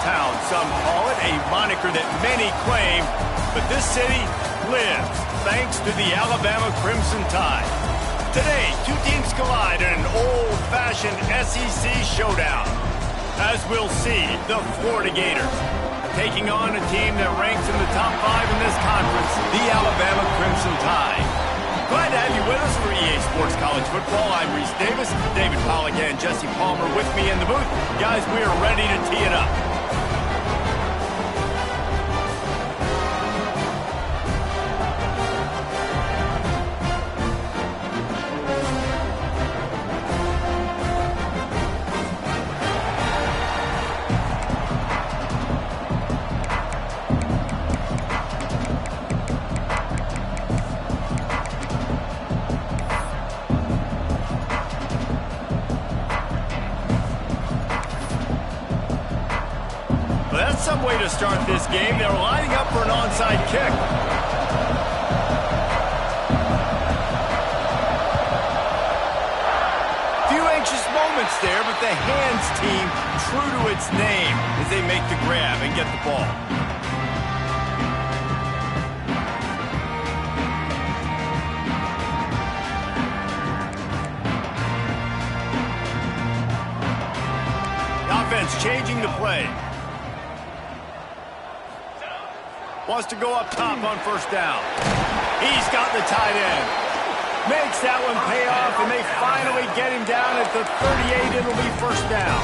town, some call it, a moniker that many claim, but this city lives thanks to the Alabama Crimson Tide. Today, two teams collide in an old-fashioned SEC showdown. As we'll see, the Florida Gators taking on a team that ranks in the top 5 in this conference, the Alabama Crimson Tide. Glad to have you with us for EA Sports College Football. I'm Reese Davis, David Pollack and Jesse Palmer with me in the booth. Guys, we are ready to tee it up. Some way to start this game. They're lining up for an onside kick. Few anxious moments there, but the hands team true to its name as they make the grab and get the ball. The offense changing the play. Wants to go up top on first down. He's got the tight end. Makes that one pay off, and they finally get him down at the 38. It'll be first down.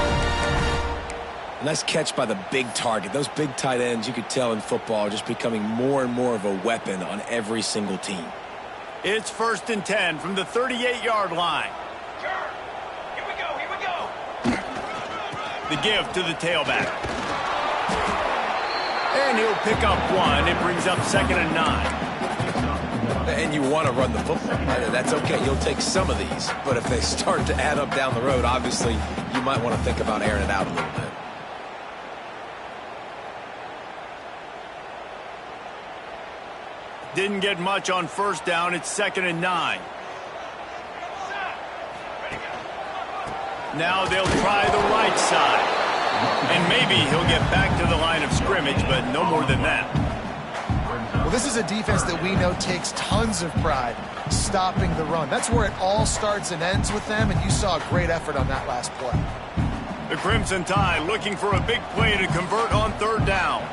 Nice catch by the big target. Those big tight ends, you could tell in football, are just becoming more and more of a weapon on every single team. It's 1st and 10 from the 38-yard line. Here we go. The give to the tailback. And he'll pick up one. It brings up 2nd and 9. And you want to run the football. That's okay. You'll take some of these. But if they start to add up down the road, obviously, you might want to think about airing it out a little bit. Didn't get much on first down. It's 2nd and 9. Now they'll try the right side. And maybe he'll get back to the line of scrimmage, but no more than that. Well, this is a defense that we know takes tons of pride stopping the run. That's where it all starts and ends with them, and you saw a great effort on that last play. The Crimson Tide looking for a big play to convert on 3rd down.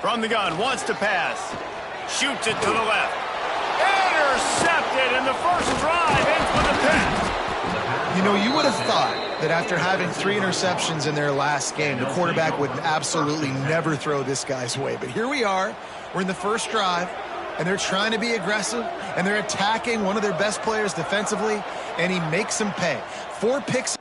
From the gun, wants to pass. Shoots it to the left. Intercepted, and the first drive ends with a pick. You know, you would have thought that after having 3 interceptions in their last game, the quarterback would absolutely never throw this guy's way. But here we are. We're in the first drive, and they're trying to be aggressive, and they're attacking one of their best players defensively, and he makes them pay. 4 picks.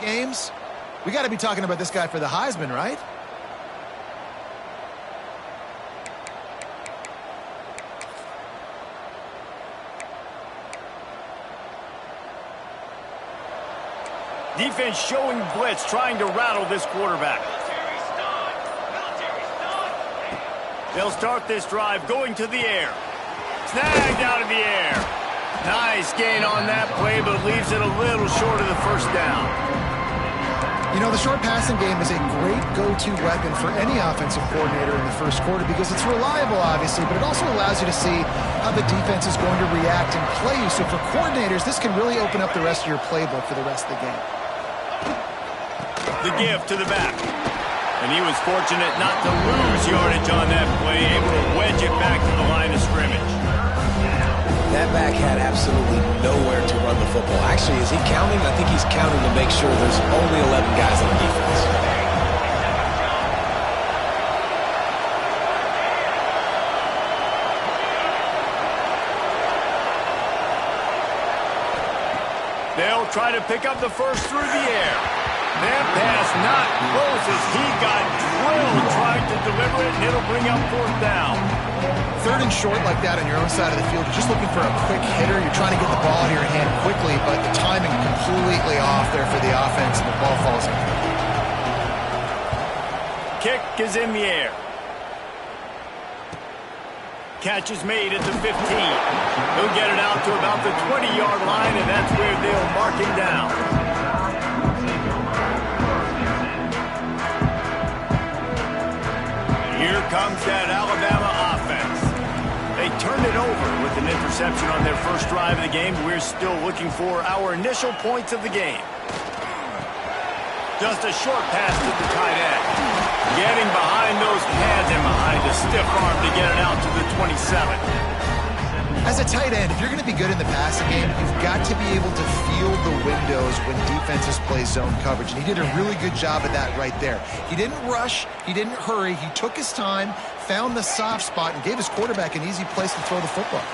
Games, we got to be talking about this guy for the Heisman, right? Defense showing blitz, trying to rattle this quarterback. They'll start this drive going to the air. Snagged out of the air. Nice gain on that play, but leaves it a little short of the first down. You know, the short passing game is a great go-to weapon for any offensive coordinator in the first quarter because it's reliable, obviously, but it also allows you to see how the defense is going to react and play you. So for coordinators, this can really open up the rest of your playbook for the rest of the game. The give to the back. And he was fortunate not to lose yardage on that play, able to wedge it back to the line of scrimmage. That back had absolutely nowhere to run the football. Actually, is he counting? I think he's counting to make sure there's only 11 guys on defense. They'll try to pick up the first through the air. That pass not close as he got drilled trying to deliver it, and it'll bring up fourth down. Third and short like that on your own side of the field, you're just looking for a quick hitter. You're trying to get the ball out of your hand quickly, but the timing completely off there for the offense, and the ball falls in. Kick is in the air. Catch is made at the 15. He'll get it out to about the 20-yard line, and that's where they'll mark him down. Here comes that Alabama offense. They turned it over with an interception on their first drive of the game. We're still looking for our initial points of the game. Just a short pass to the tight end. Getting behind those pads and behind a stiff arm to get it out to the 27. As a tight end, if you're going to be good in the passing game, you've got to be able to feel the windows when defenses play zone coverage. And he did a really good job of that right there. He didn't rush. He didn't hurry. He took his time, found the soft spot, and gave his quarterback an easy place to throw the football.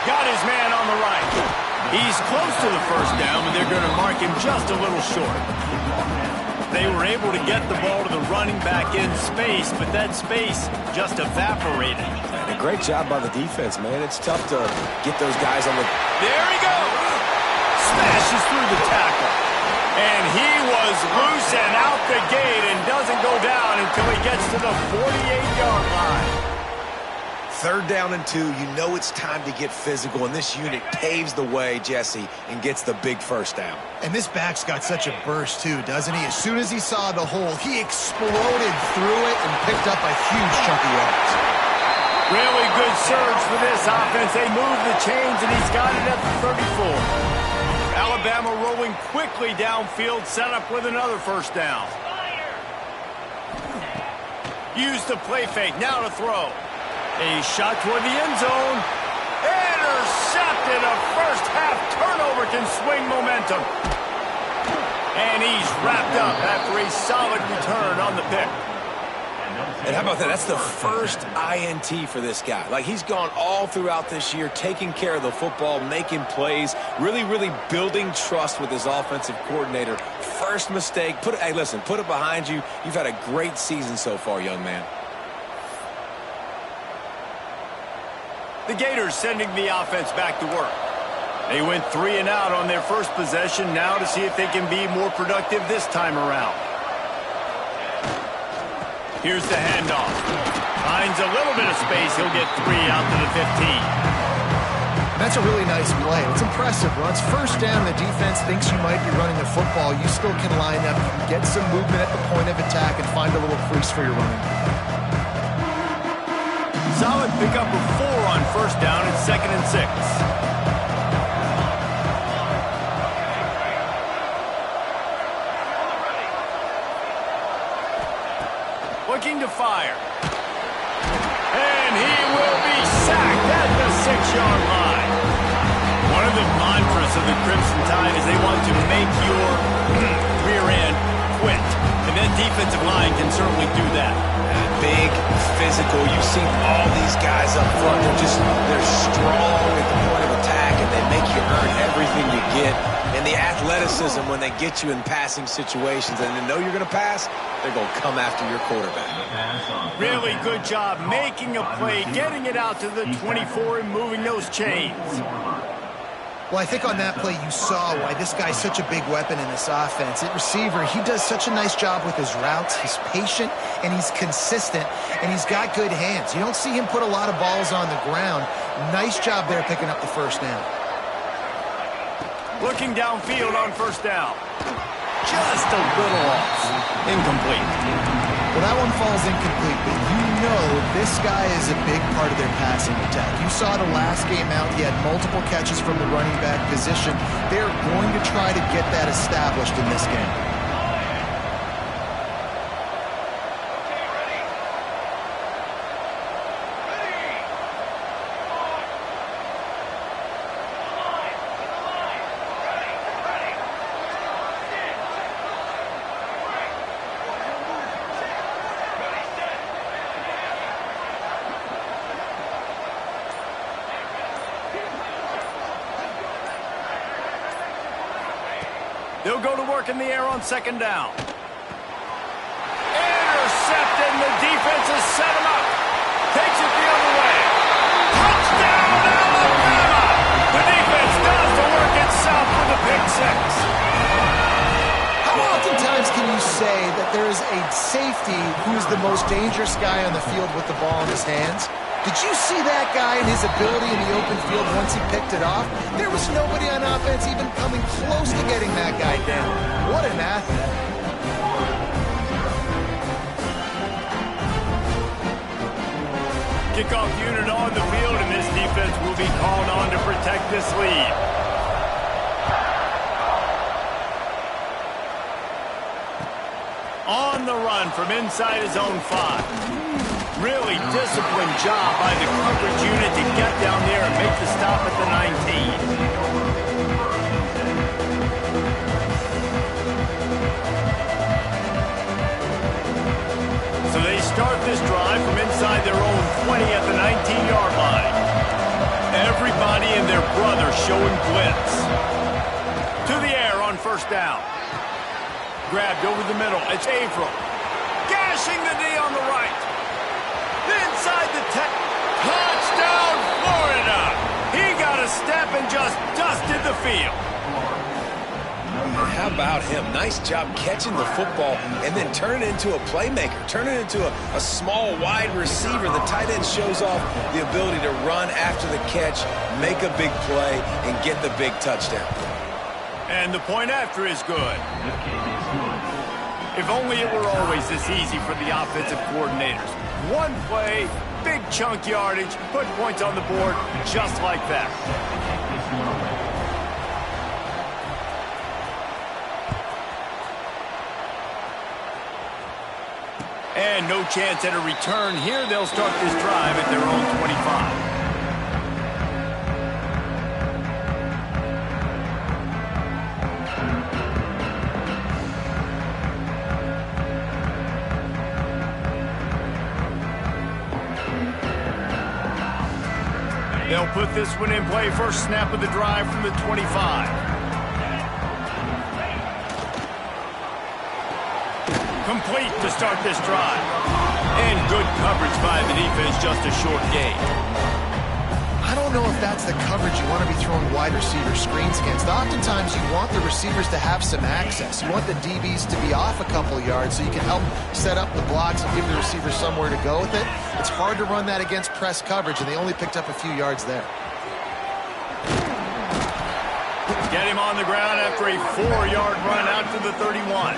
Got his man on the right. He's close to the first down, but they're going to mark him just a little short. They were able to get the ball to the running back in space, but that space just evaporated. And a great job by the defense, man. It's tough to get those guys on the... There he goes! Smashes through the tackle. And he was loose and out the gate and doesn't go down until he gets to the 48-yard line. Third down and 2, you know it's time to get physical, and this unit paves the way, Jesse, and gets the big first down. And this back's got such a burst, too, doesn't he? As soon as he saw the hole, he exploded through it and picked up a huge chunk of yards. Really good surge for this offense. They move the chains, and he's got it at the 34. Alabama rolling quickly downfield, set up with another first down. Use the play fake, now to throw. A shot toward the end zone. Intercepted. A first-half turnover can swing momentum. And he's wrapped up after a solid return on the pick. And how about that? That's the first INT for this guy. Like, he's gone all throughout this year, taking care of the football, making plays, really, really building trust with his offensive coordinator. First mistake. Hey, listen, put it behind you. You've had a great season so far, young man. The Gators sending the offense back to work. They went 3 and out on their first possession, now to see if they can be more productive this time around. Here's the handoff. Finds a little bit of space. He'll get 3 out to the 15. That's a really nice play. It's impressive. Once first down, the defense thinks you might be running the football. You still can line up. You can get some movement at the point of attack and find a little crease for your running. Solid pickup of 4 on first down and 2nd and 6. Looking to fire. And he will be sacked at the 6-yard line. One of the mantras of the Crimson Tide is they want to make your rear end quit. And that defensive line can certainly do that. Big, physical. You've seen all these guys up front. They're strong at the point of attack, and they make you earn everything you get. And the athleticism when they get you in passing situations and they know you're going to pass, they're going to come after your quarterback. Really good job making a play, getting it out to the 24 and moving those chains. Well, I think on that play you saw why this guy's such a big weapon in this offense. At receiver, he does such a nice job with his routes. He's patient, and he's consistent, and he's got good hands. You don't see him put a lot of balls on the ground. Nice job there picking up the first down. Looking downfield on first down. Just a little off. Incomplete. Well, that one falls incomplete, but you know this guy is a big part of their passing attack. You saw the last game out. He had multiple catches from the running back position. They're going to try to get that established in this game. They'll go to work in the air on second down. Intercepted, and the defense has set him up. Takes it the other way. Touchdown, Alabama! The defense does the work itself with a pick six. How oftentimes can you say that there is a safety who is the most dangerous guy on the field with the ball in his hands? Did you see that guy and his ability in the open field once he picked it off? There was nobody on offense even coming close to getting that guy down. What an athlete. Kickoff unit on the field, and this defense will be called on to protect this lead. On the run from inside his own 5. Really disciplined job by the coverage unit to get down there and make the stop at the 19. So they start this drive from inside their own 20 at the 19-yard line. Everybody and their brother showing blitz. To the air on first down. Grabbed over the middle. It's Averill. Gashing the D on the right. Inside the 10. Touchdown, Florida. He got a step and just dusted the field. How about him? Nice job catching the football and then turn it into a playmaker. Turn it into a small, wide receiver. The tight end shows off the ability to run after the catch, make a big play, and get the big touchdown. And the point after is good. If only it were always this easy for the offensive coordinators. One play, big chunk yardage, put points on the board just like that. And no chance at a return here. They'll start this drive at their own 25. They'll put this one in play. First snap of the drive from the 25. Complete to start this drive. And good coverage by the defense, just a short gain. I don't know if that's the coverage you want to be throwing wide receiver screens against. Oftentimes you want the receivers to have some access. You want the DBs to be off a couple yards so you can help set up the blocks and give the receiver somewhere to go with it. It's hard to run that against press coverage, and they only picked up a few yards there. Get him on the ground after a 4-yard run out to the 31.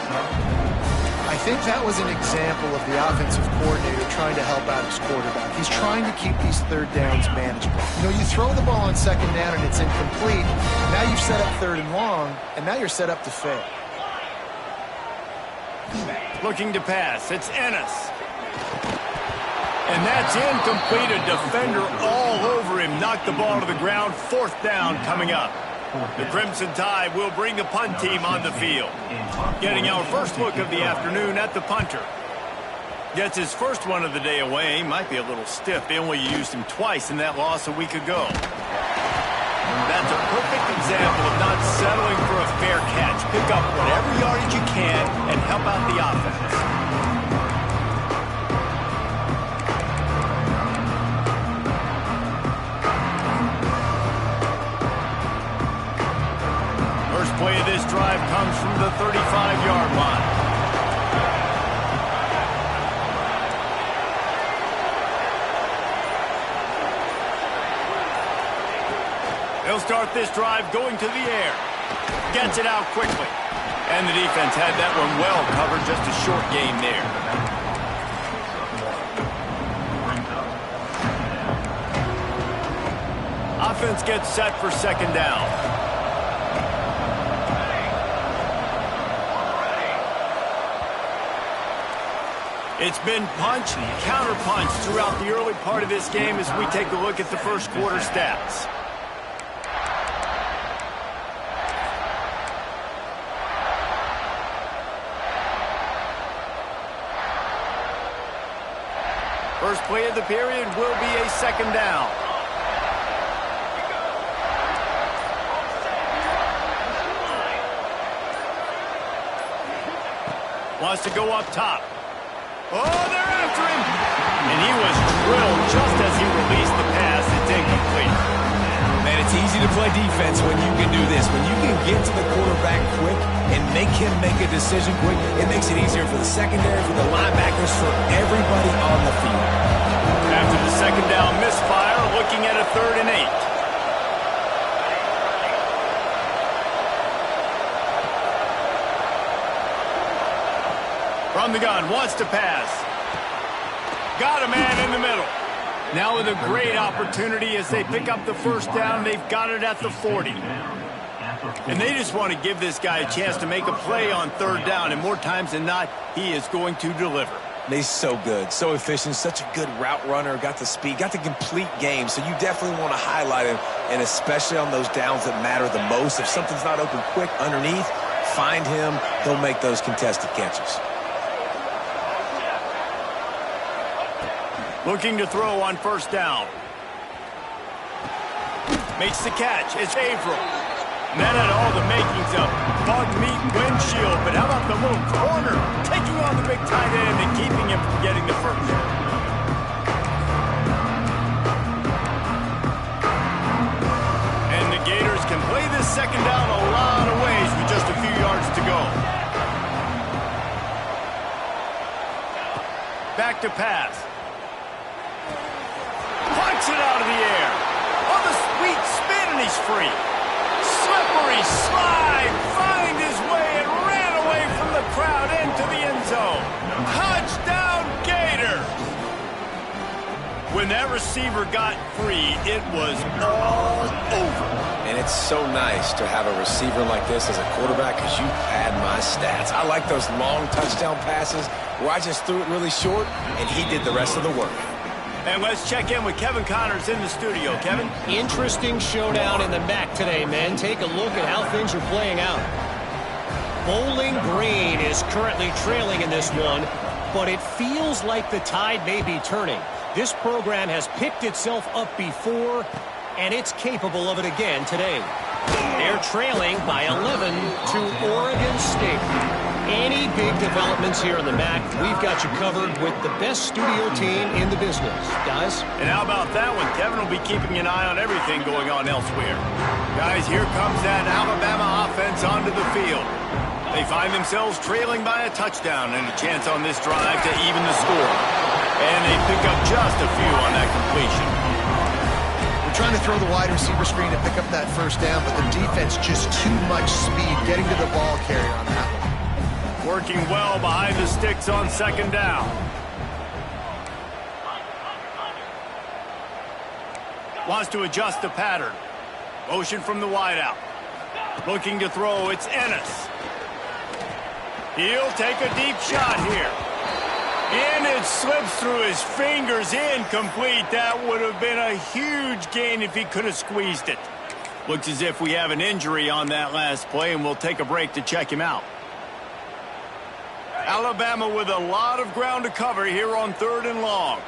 I think that was an example of the offensive coordinator trying to help out his quarterback. He's trying to keep these third downs manageable. You know, you throw the ball on second down and it's incomplete. Now you've set up third and long, and now you're set up to fail. Looking to pass. It's Ennis. And that's incomplete. A defender all over him. Knocked the ball to the ground. Fourth down coming up. The Crimson Tide will bring the punt team on the field. Getting our first look of the afternoon at the punter. Gets his first one of the day away. Might be a little stiff. They only used him twice in that loss a week ago. That's a perfect example of not settling for a fair catch. Pick up whatever yardage you can and help out the offense. Play of this drive comes from the 35-yard line. He'll start this drive going to the air. Gets it out quickly. And the defense had that one well covered. Just a short gain there. Offense gets set for second down. It's been punch, counter-punch throughout the early part of this game as we take a look at the first quarter stats. First play of the period will be a second down. Wants to go up top. Oh, they're after him. And he was drilled just as he released the pass. It's incomplete. Man, it's easy to play defense when you can do this. When you can get to the quarterback quick and make him make a decision quick, it makes it easier for the secondary, for the linebackers, for everybody on the field. After the second down misfire, looking at a 3rd and 8. From the gun, wants to pass. Got a man in the middle. Now with a great opportunity as they pick up the 1st down. They've got it at the 40. And they just want to give this guy a chance to make a play on 3rd down. And more times than not, he is going to deliver. He's so good, so efficient, such a good route runner, got the speed, got the complete game. So you definitely want to highlight him, and especially on those downs that matter the most. If something's not open quick underneath, find him. He'll make those contested catches. Looking to throw on 1st down. Makes the catch. It's Averill. And that had all the makings of bug meat windshield. But how about the little corner taking on the big tight end and keeping him from getting the 1st? And the Gators can play this 2nd down a lot of ways with just a few yards to go. Back to pass. Punch it out of the air. On the sweet spin, and he's free. Slippery slide. Find his way and ran away from the crowd into the end zone. Touchdown, Gators. When that receiver got free, it was all over. And it's so nice to have a receiver like this as a quarterback because you pad my stats. I like those long touchdown passes where I just threw it really short and he did the rest of the work. And let's check in with Kevin Connors in the studio. Kevin? Interesting showdown in the MAC today, men. Take a look at how things are playing out. Bowling Green is currently trailing in this one, but it feels like the tide may be turning. This program has picked itself up before, and it's capable of it again today. They're trailing by 11 to Oregon State. Any big developments here in the MAC, we've got you covered with the best studio team in the business. Guys? And how about that one? Kevin will be keeping an eye on everything going on elsewhere. Guys, here comes that Alabama offense onto the field. They find themselves trailing by a touchdown and a chance on this drive to even the score. And they pick up just a few on that completion. They're trying to throw the wide receiver screen to pick up that 1st down, but the defense just too much speed getting to the ball carrier on that one. Working well behind the sticks on 2nd down. Wants to adjust the pattern. Motion from the wideout. Looking to throw, it's Ennis. He'll take a deep shot here. And it slips through his fingers, incomplete. That would have been a huge gain if he could have squeezed it. Looks as if we have an injury on that last play, and we'll take a break to check him out. Alabama with a lot of ground to cover here on 3rd and long.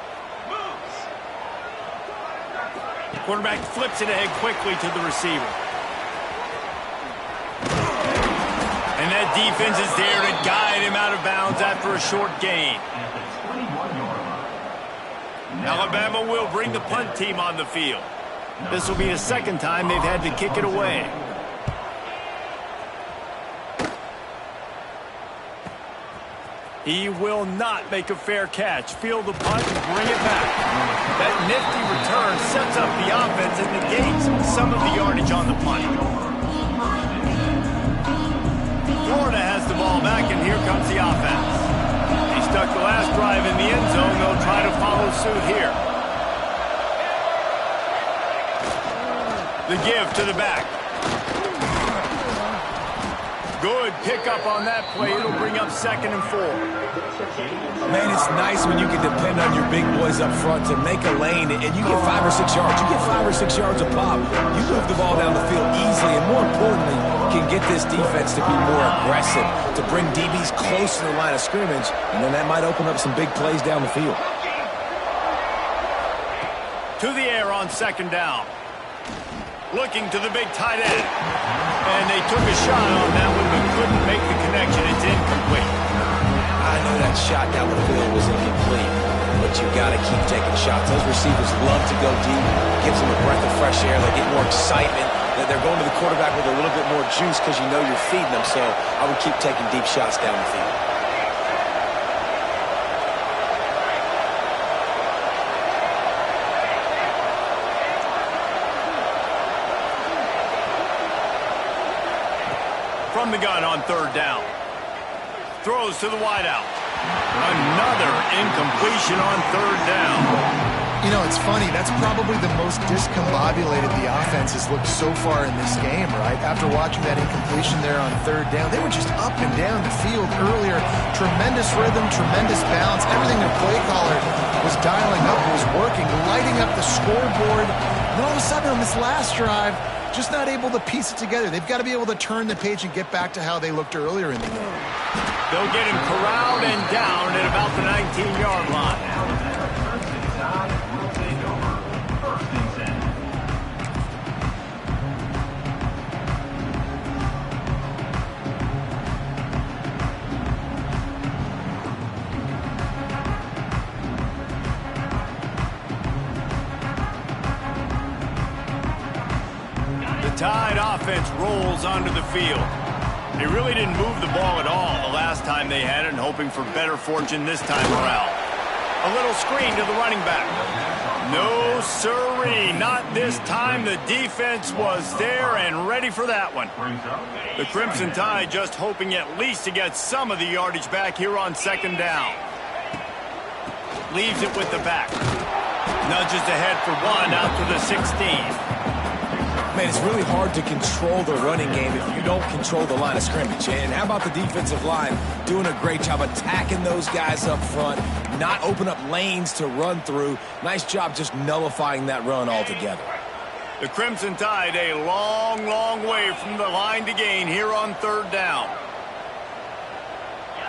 Quarterback flips it ahead quickly to the receiver. And that defense is there to guide him out of bounds after a short gain. Alabama will bring the punt team on the field. This will be the 2nd time they've had to kick it away. He will not make a fair catch. Field the punt and bring it back. That nifty return sets up the offense and negates some of the yardage on the punt. Florida has the ball back, and here comes the offense. He stuck the last drive in the end zone. They'll try to follow suit here. The give to the back. Good pickup on that play. It'll bring up 2nd and 4. Man, it's nice when you can depend on your big boys up front to make a lane, and you get 5 or 6 yards. You get 5 or 6 yards a pop. You move the ball down the field easily, and more importantly, can get this defense to be more aggressive, to bring DBs close to the line of scrimmage, and then that might open up some big plays down the field. To the air on 2nd down. Looking to the big tight end. And they took a shot on that one, but couldn't make the connection. It's incomplete. know that shot down the field was incomplete, but you got to keep taking shots. Those receivers love to go deep. Gives them a breath of fresh air. They get more excitement. They're going to the quarterback with a little bit more juice because you know you're feeding them. So I would keep taking deep shots down the field. From the gun on third down. Throws to the wideout. Another incompletion on third down. You know, it's funny. That's probably the most discombobulated the offense has looked so far in this game, right? After watching that incompletion there on third down, they were just up and down the field earlier. Tremendous rhythm, tremendous balance. Everything their play caller was dialing up was working, lighting up the scoreboard. And all of a sudden on this last drive, just not able to piece it together. They've got to be able to turn the page and get back to how they looked earlier in the game. They'll get him corralled and down at about the 19-yard line. Tide offense rolls onto the field. They really didn't move the ball at all the last time they had it, and hoping for better fortune this time around. A little screen to the running back. No siree, not this time. The defense was there and ready for that one. The Crimson Tide just hoping at least to get some of the yardage back here on second down. Leaves it with the back. Nudges ahead for one out to the 16. Man, it's really hard to control the running game if you don't control the line of scrimmage. And how about the defensive line doing a great job attacking those guys up front, not open up lanes to run through. Nice job just nullifying that run altogether. The Crimson Tide a long, long way from the line to gain here on third down.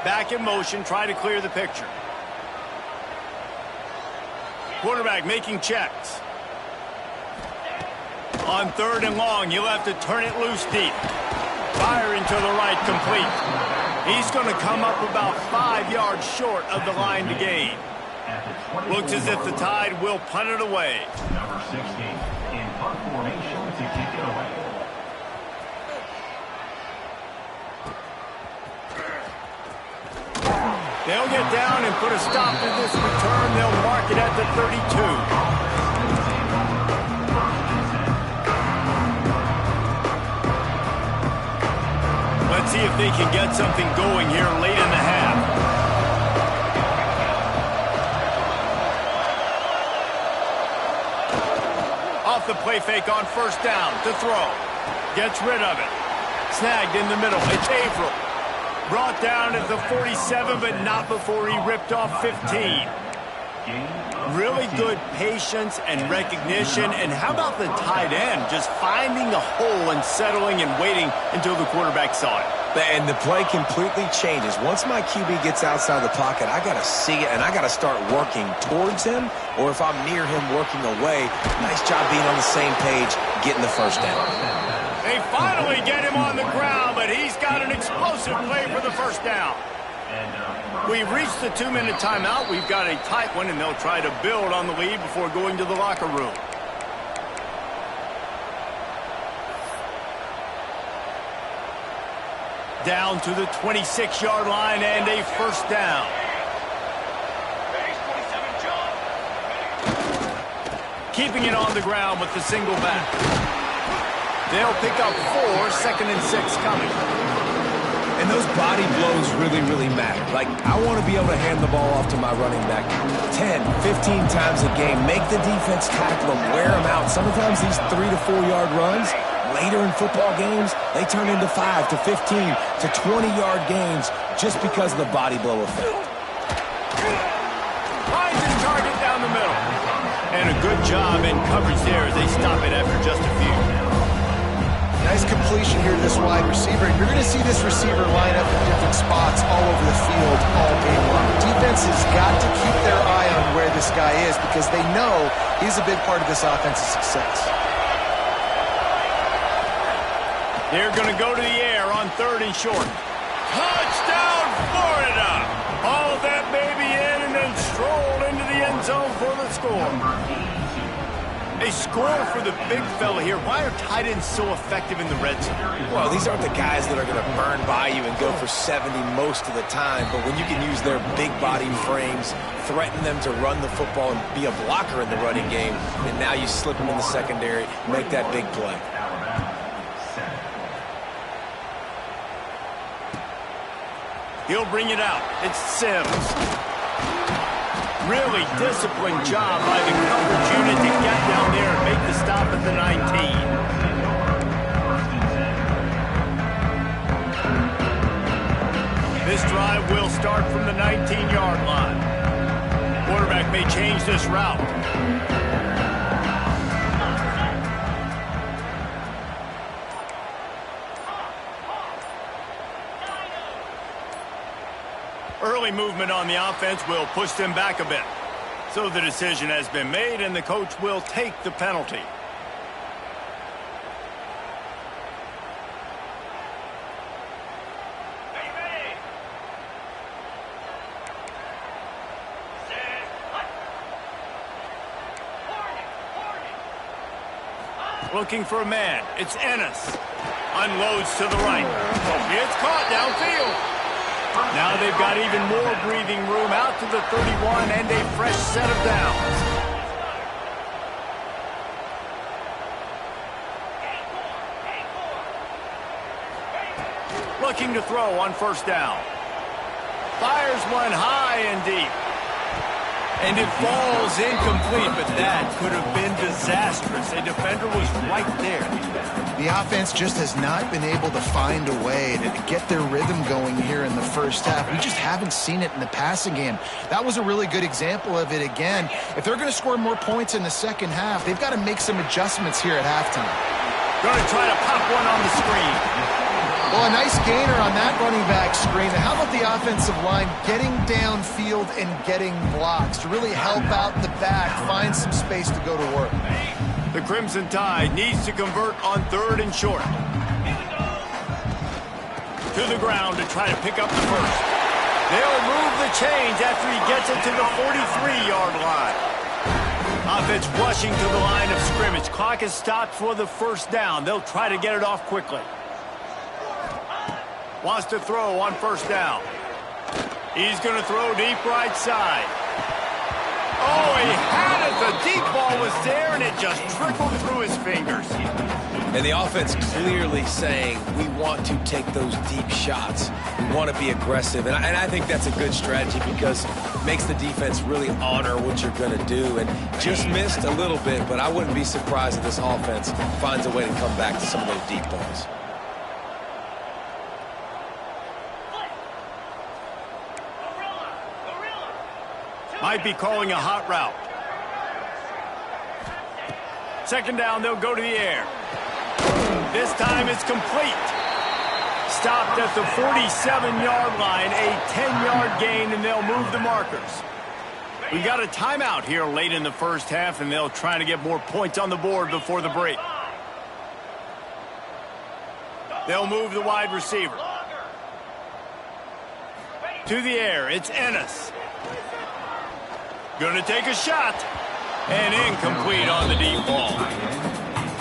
Back in motion, try to clear the picture. Quarterback making checks. On third and long, you'll have to turn it loose deep. Firing to the right, complete. He's going to come up about 5 yards short of the line to gain. Looks as if the Tide will punt it away. Number 16 in punt formation to kick it away. They'll get down and put a stop to this return. They'll mark it at the 32. Let's see if they can get something going here late in the half. Off the play fake on first down to throw. Gets rid of it. Snagged in the middle. It's Averill. Brought down at the 47, but not before he ripped off 15. Really good patience and recognition. And how about the tight end just finding the hole and settling and waiting until the quarterback saw it? And the play completely changes. Once my QB gets outside the pocket, I got to see it, and I got to start working towards him, or if I'm near him, working away. Nice job being on the same page, getting the first down. They finally get him on the ground, but he's got an explosive play for the first down. We've reached the 2-minute timeout. We've got a tight one, and they'll try to build on the lead before going to the locker room. Down to the 26-yard line and a first down. Keeping it on the ground with the single back. They'll pick up 4, 2nd and 6 coming. And those body blows really, really matter. Like, I want to be able to hand the ball off to my running back 10, 15 times a game. Make the defense tackle them, wear them out. Sometimes these 3 to 4 yard runs, later in football games, they turn into 5 to 15 to 20-yard gains just because of the body blow effect. Finds his target down the middle. And a good job in coverage there as they stop it after just a few. Nice completion here to this wide receiver. You're going to see this receiver line up in different spots all over the field all game long. Defense has got to keep their eye on where this guy is because they know he's a big part of this offense's success. They're going to go to the air on 3rd and short. Touchdown, Florida! Hauled that baby in and then strolled into the end zone for the score. A score for the big fella here. Why are tight ends so effective in the red zone? Well, these aren't the guys that are going to burn by you and go for 70 most of the time, but when you can use their big body frames, threaten them to run the football and be a blocker in the running game, and now you slip them in the secondary, make that big play. He'll bring it out. It's Sims. Really disciplined job by the coverage unit to get down there and make the stop at the 19. This drive will start from the 19-yard line. Quarterback may change this route. Early movement on the offense will push them back a bit. So the decision has been made, and the coach will take the penalty. Looking for a man. It's Ennis. Unloads to the right. It's caught downfield. Now they've got even more breathing room out to the 31 and a fresh set of downs. Looking to throw on first down. Fires one high and deep. And it falls incomplete, but that could have been disastrous. A defender was right there. The offense just has not been able to find a way to get their rhythm going here in the first half. We just haven't seen it in the passing game. That was a really good example of it again. If they're going to score more points in the second half, they've got to make some adjustments here at halftime. Going to try to pop one on the screen. Well, a nice gainer on that running back screen. How about the offensive line getting downfield and getting blocks to really help out the back, find some space to go to work? The Crimson Tide needs to convert on 3rd and short. To the ground to try to pick up the first. They'll move the chains after he gets it to the 43-yard line. Offense rushing to the line of scrimmage. Clock is stopped for the first down. They'll try to get it off quickly. Wants to throw on first down. He's going to throw deep right side. Oh, he had it. The deep ball was there, and it just trickled through his fingers. And the offense clearly saying, we want to take those deep shots. We want to be aggressive. And I think that's a good strategy because it makes the defense really honor what you're going to do. And just missed a little bit, but I wouldn't be surprised if this offense finds a way to come back to some of those deep balls. Might be calling a hot route. Second down, they'll go to the air. This time it's complete. Stopped at the 47-yard line, a 10-yard gain, and they'll move the markers. We got a timeout here late in the first half, and they'll try to get more points on the board before the break. They'll move the wide receiver. To the air, it's Ennis. Going to take a shot. And incomplete on the deep ball.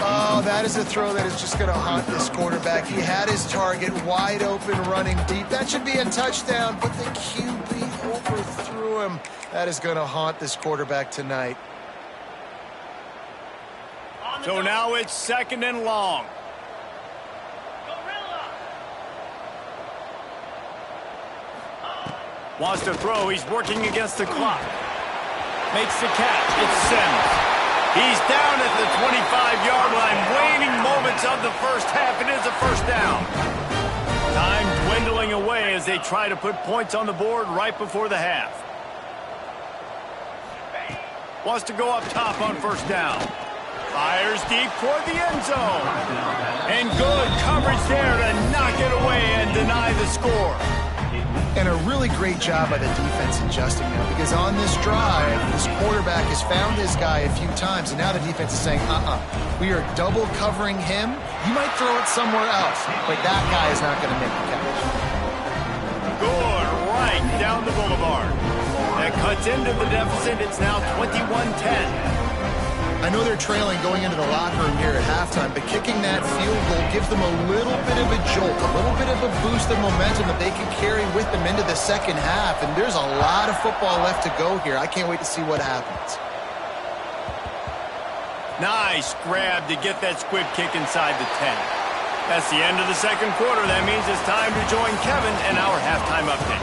Oh, that is a throw that is just going to haunt this quarterback. He had his target wide open running deep. That should be a touchdown, but the QB overthrew him. That is going to haunt this quarterback tonight. So now it's 2nd and long. Wants to throw. He's working against the clock. Makes the catch. It's Sims. He's down at the 25-yard line. Waning moments of the first half. It is a first down. Time dwindling away as they try to put points on the board right before the half. Wants to go up top on first down. Fires deep toward the end zone. And good coverage there to knock it away and deny the score. And a really great job by the defense adjusting now, because on this drive, this quarterback has found this guy a few times, and now the defense is saying, we are double covering him. You might throw it somewhere else, but that guy is not going to make the catch. Good right down the boulevard. That cuts into the deficit. It's now 21-10. I know they're trailing going into the locker room here at halftime, but kicking that field goal gives them a little bit of a jolt, a little bit of a boost of momentum that they can carry with them into the second half. And there's a lot of football left to go here. I can't wait to see what happens. Nice grab to get that squib kick inside the 10. That's the end of the second quarter. That means it's time to join Kevin and our halftime update.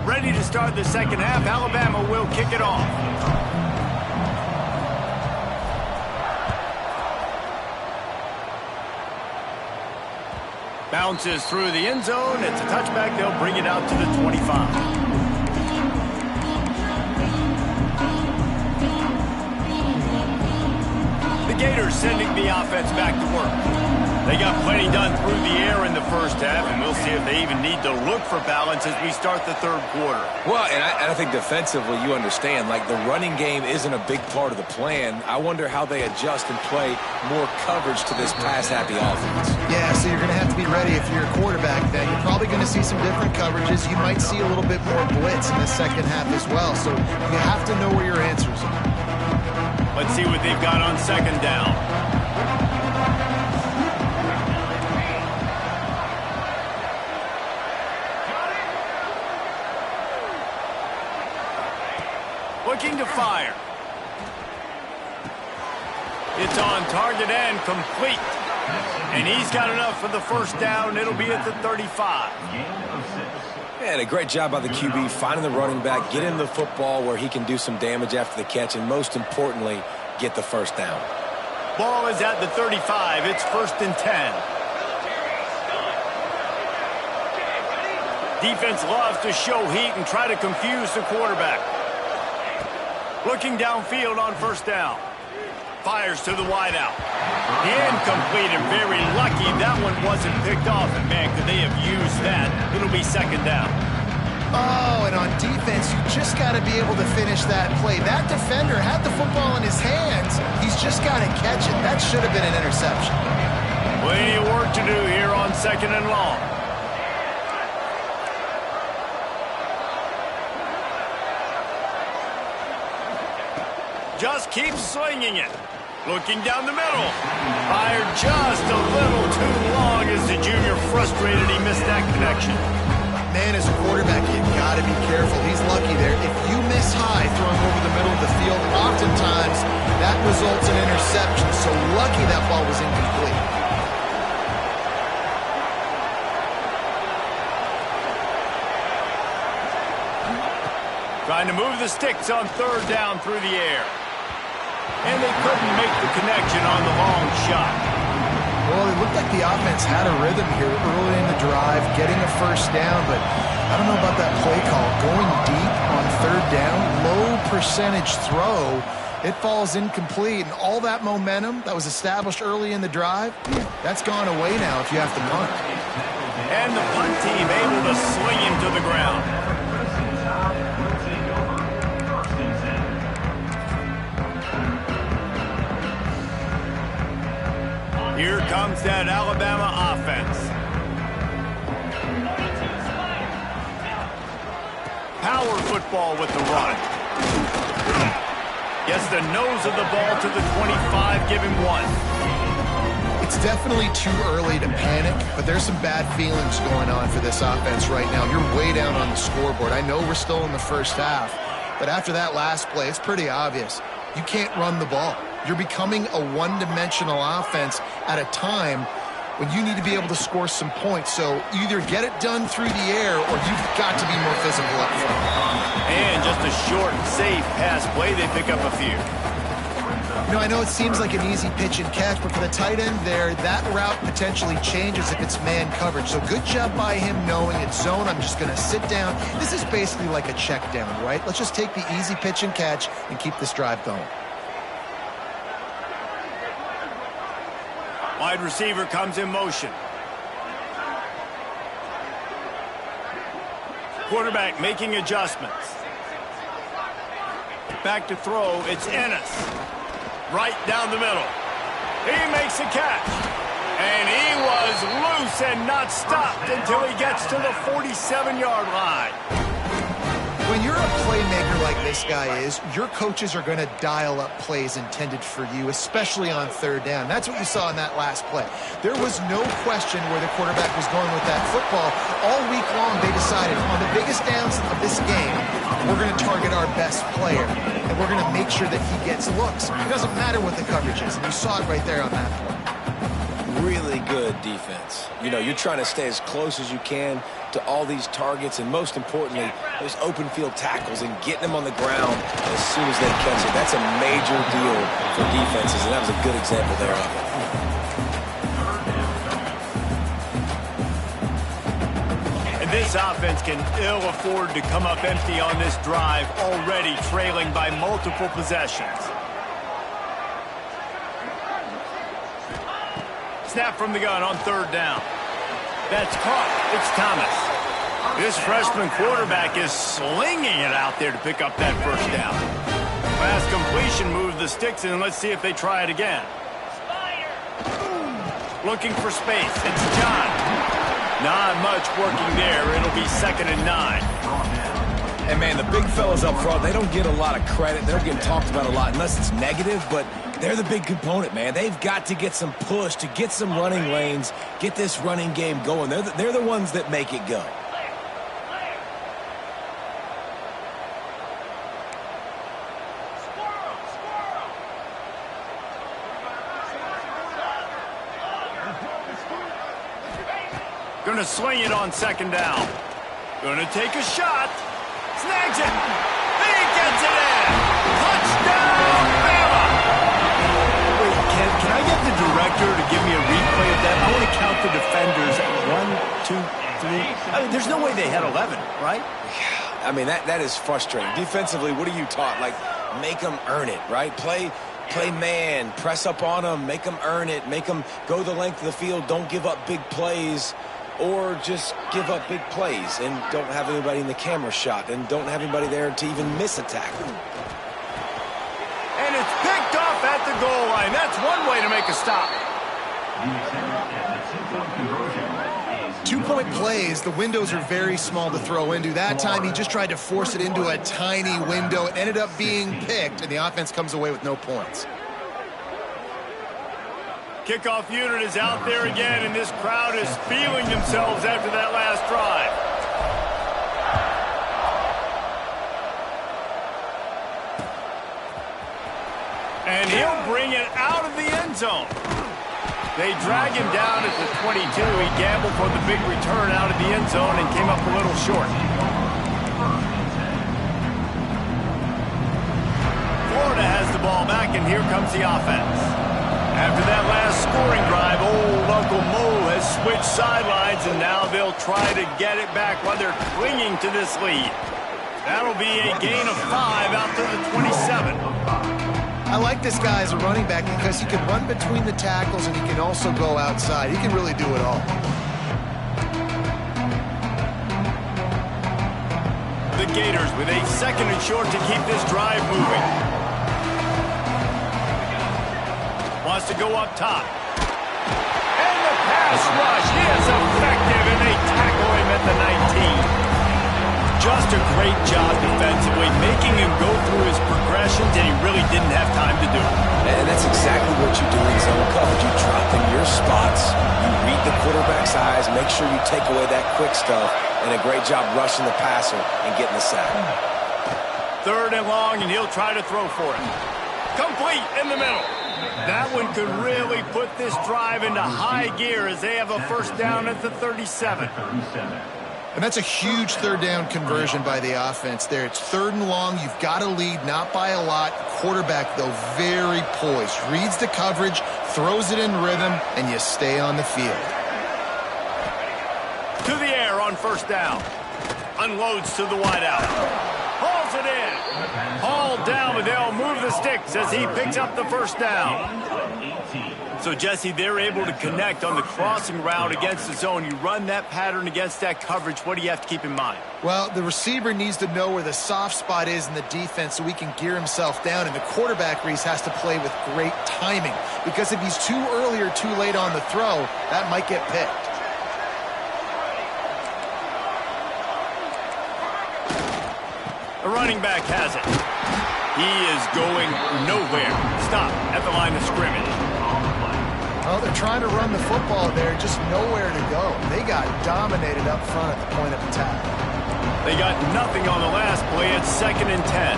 Ready to start the second half. Alabama will kick it off. Bounces through the end zone. It's a touchback. They'll bring it out to the 25. The Gators sending the offense back to work. They got plenty done through the air in the first half, and we'll see if they even need to look for balance as we start the third quarter. Well, and I think defensively, you understand, like the running game isn't a big part of the plan. I wonder how they adjust and play more coverage to this pass-happy offense. Yeah, so you're going to have to be ready if you're a quarterback then. You're probably going to see some different coverages. You might see a little bit more blitz in the second half as well, so you have to know where your answers are. Let's see what they've got on second down. Looking to fire. It's on target and complete. And he's got enough for the first down. It'll be at the 35. Man, a great job by the QB finding the running back, getting the football where he can do some damage after the catch, and most importantly, get the first down. Ball is at the 35. It's 1st and 10. Defense loves to show heat and try to confuse the quarterback. Looking downfield on first down. Fires to the wideout. Incomplete and very lucky that one wasn't picked off. And man, could they have used that? It'll be second down. Oh, and on defense, you just got to be able to finish that play. That defender had the football in his hands. He's just got to catch it. That should have been an interception. Plenty of work to do here on second and long. Just keeps swinging it. Looking down the middle. Fired just a little too long as the junior frustrated he missed that connection. Man, as a quarterback, you got to be careful. He's lucky there. If you miss high throwing over the middle of the field, oftentimes that results in interception. So lucky that ball was incomplete. Trying to move the sticks on third down through the air. And they couldn't make the connection on the long shot. Well, it looked like the offense had a rhythm here early in the drive, getting a first down, but I don't know about that play call. Going deep on third down, low percentage throw, it falls incomplete, and all that momentum that was established early in the drive, that's gone away now if you have to punt. And the punt team able to sling him to the ground. Here comes that Alabama offense. Power football with the run. Gets the nose of the ball to the 25, give him one. It's definitely too early to panic, but there's some bad feelings going on for this offense right now. You're way down on the scoreboard. I know we're still in the first half, but after that last play, it's pretty obvious. You can't run the ball. You're becoming a one-dimensional offense at a time when you need to be able to score some points. So either get it done through the air or you've got to be more physical up front. And just a short, safe pass play, they pick up a few. You know, I know it seems like an easy pitch and catch, but for the tight end there, that route potentially changes if it's man coverage. So good job by him knowing it's zone. I'm just going to sit down. This is basically like a check down, right? Let's just take the easy pitch and catch and keep this drive going. Wide receiver comes in motion. Quarterback making adjustments. Back to throw, it's Ennis. right down the middle. He makes a catch. And he was loose and not stopped until he gets to the 47-yard line. When you're a playmaker like this guy is, your coaches are going to dial up plays intended for you, especially on third down. That's what you saw in that last play. There was no question where the quarterback was going with that football. All week long, they decided on the biggest downs of this game, we're going to target our best player, and we're going to make sure that he gets looks. It doesn't matter what the coverage is, and you saw it right there on that play. Really good defense. You know, you're trying to stay as close as you can to all these targets, and most importantly, those open field tackles and getting them on the ground as soon as they catch it. That's a major deal for defenses, and that was a good example there of it. And this offense can ill afford to come up empty on this drive, already trailing by multiple possessions. Snap from the gun on third down. That's caught. It's Thomas. This freshman quarterback is slinging it out there to pick up that first down. Pass completion, move the sticks, and let's see if they try it again. Looking for space. It's John. Not much working there. It'll be 2nd and 9. And, man, the big fellas up front, they don't get a lot of credit. They're getting talked about a lot unless it's negative, but they're the big component, man. They've got to get some push, to get some running lanes, get this running game going. They're the ones that make it go. Going to swing it on 2nd down. Going to take a shot. Snags it. He gets it in. Touchdown, Bama. Wait, can I get the director to give me a replay of that? I want to count the defenders. 1, 2, 3. I mean, there's no way they had 11, right? Yeah, I mean, that is frustrating. Defensively, what are you taught? Like, make them earn it, right? Play man, press up on them, make them earn it, make them go the length of the field, don't give up big plays. Or just give up big plays and don't have anybody in the camera shot and don't have anybody there to even miss a tackle. And it's picked off at the goal line. That's one way to make a stop. 2-point plays, the windows are very small to throw into. That time he just tried to force it into a tiny window. It ended up being picked, and the offense comes away with no points. Kickoff unit is out there again, and this crowd is feeling themselves after that last drive. And he'll bring it out of the end zone. They drag him down at the 22. He gambled for the big return out of the end zone and came up a little short. Florida has the ball back, and here comes the offense. After that last scoring drive, old Uncle Mo has switched sidelines, and now they'll try to get it back while they're clinging to this lead. That'll be a gain of 5 out to the 27. I like this guy as a running back because he can run between the tackles and he can also go outside. He can really do it all. The Gators with a 2nd and short to keep this drive moving. Wants to go up top. And the pass rush is effective, and they tackle him at the 19. Just a great job defensively, making him go through his progressions, and he really didn't have time to do it. And that's exactly what you do in zone coverage. You drop in your spots, you read the quarterback's eyes, make sure you take away that quick stuff, and a great job rushing the passer and getting the sack. 3rd and long, and he'll try to throw for it. Complete in the middle. That one could really put this drive into high gear as they have a first down at the 37. And that's a huge 3rd down conversion by the offense there. It's 3rd and long. You've got to lead, not by a lot. Quarterback, though, very poised. Reads the coverage, throws it in rhythm, and you stay on the field. To the air on first down. Unloads to the wideout. Hauls it in. Hauled down, but they'll move the sticks as he picks up the first down. So, Jesse, they're able to connect on the crossing route against the zone. You run that pattern against that coverage. What do you have to keep in mind? Well, the receiver needs to know where the soft spot is in the defense so he can gear himself down, and the quarterback, Reese, has to play with great timing, because if he's too early or too late on the throw, that might get picked. The running back has it. He is going nowhere. Stop at the line of scrimmage. Well, they're trying to run the football there, just nowhere to go. They got dominated up front at the point of attack. They got nothing on the last play. It's 2nd and 10.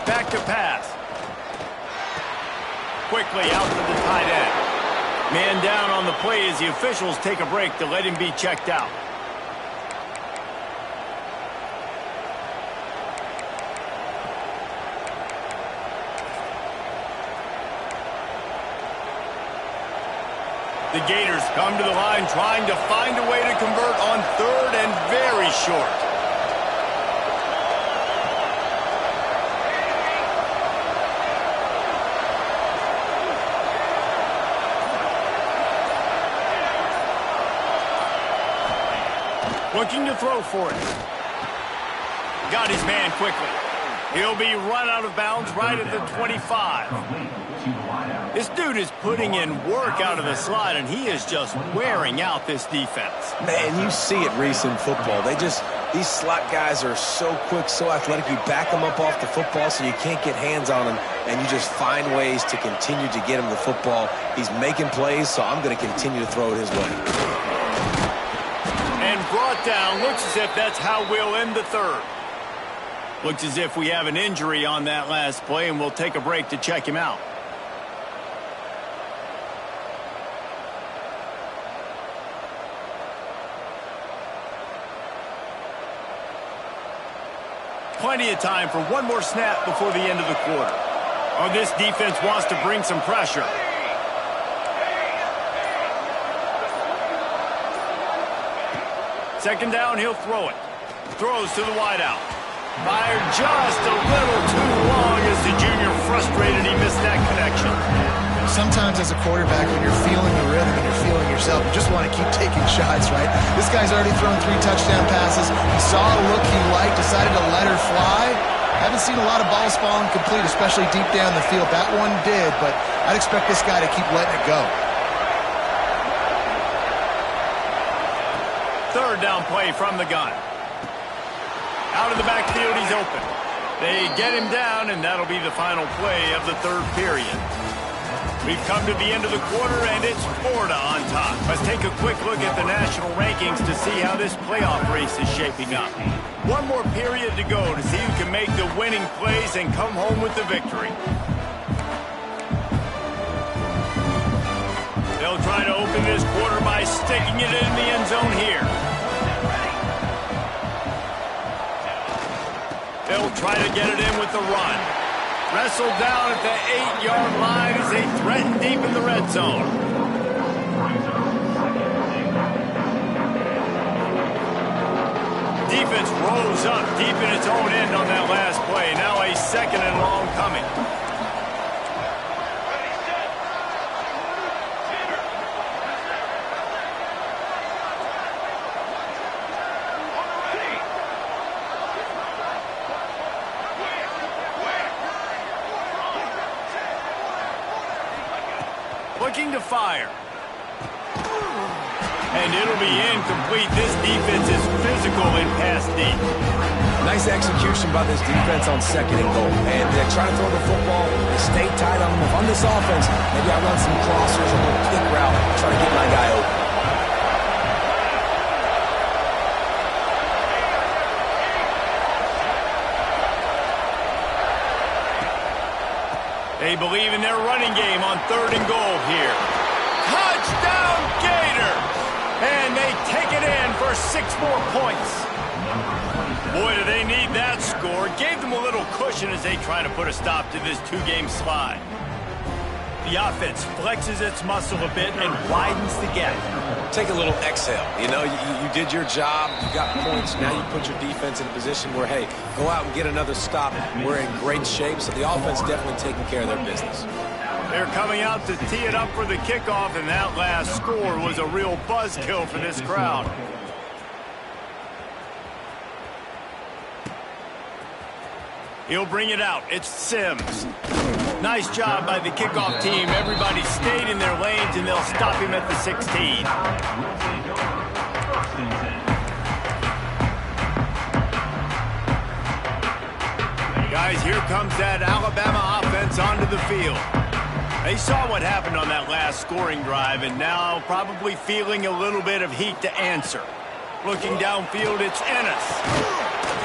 Back to pass. Quickly out to the tight end. Man down on the play as the officials take a break to let him be checked out. The Gators come to the line trying to find a way to convert on 3rd and very short. Looking to throw for it. Got his man quickly. He'll be run out of bounds right at the 25. This dude is putting in work out of the slot, and he is just wearing out this defense. Man, you see it, Reese, in football. These slot guys are so quick, so athletic. You back them up off the football so you can't get hands on them, and you just find ways to continue to get him the football. He's making plays, so I'm going to continue to throw it his way. And brought down. Looks as if that's how we'll end the 3rd. Looks as if we have an injury on that last play, and we'll take a break to check him out. Plenty of time for one more snap before the end of the quarter. Oh, this defense wants to bring some pressure. Second down, he'll throw it. Throws to the wideout. Fired just a little too long as the junior frustrated he missed that connection. Sometimes as a quarterback, when you're feeling the rhythm and you're feeling yourself, you just want to keep taking shots, right? This guy's already thrown 3 touchdown passes. He saw a look he liked, decided to let her fly. Haven't seen a lot of balls falling complete, especially deep down the field. That one did, but I'd expect this guy to keep letting it go. 3rd down play from the gun. Out of the backfield, he's open. They get him down, and that'll be the final play of the 3rd period. We've come to the end of the quarter, and it's Florida on top. Let's take a quick look at the national rankings to see how this playoff race is shaping up. One more period to go to see who can make the winning plays and come home with the victory. They'll try to open this quarter by sticking it in the end zone here. They'll try to get it in with the run. Wrestled down at the 8-yard line as they threaten deep in the red zone. Defense rose up deep in its own end on that last play. Now a 2nd and long coming. Looking to fire. And it'll be incomplete. This defense is physical in pass deep. Nice execution by this defense on 2nd and goal. And they're trying to throw the football. They stay tight on them. If I'm this offense, maybe I run some crossers, a little kick route, try to get my guy open. They believe in their running game on 3rd and goal here. Touchdown Gators! And they take it in for 6 more points. Boy, do they need that score. Gave them a little cushion as they try to put a stop to this 2-game slide. The offense flexes its muscle a bit and widens the gap. take a little exhale. You know, you did your job, you got points, now you put your defense in a position where, hey, go out and get another stop. We're in great shape, so the offense definitely taking care of their business. They're coming out to tee it up for the kickoff, and that last score was a real buzzkill for this crowd. He'll bring it out. It's Sims. Nice job by the kickoff team. Everybody stayed in their lanes, and they'll stop him at the 16. Guys, here comes that Alabama offense onto the field. They saw what happened on that last scoring drive, and now probably feeling a little bit of heat to answer. Looking downfield, it's Ennis.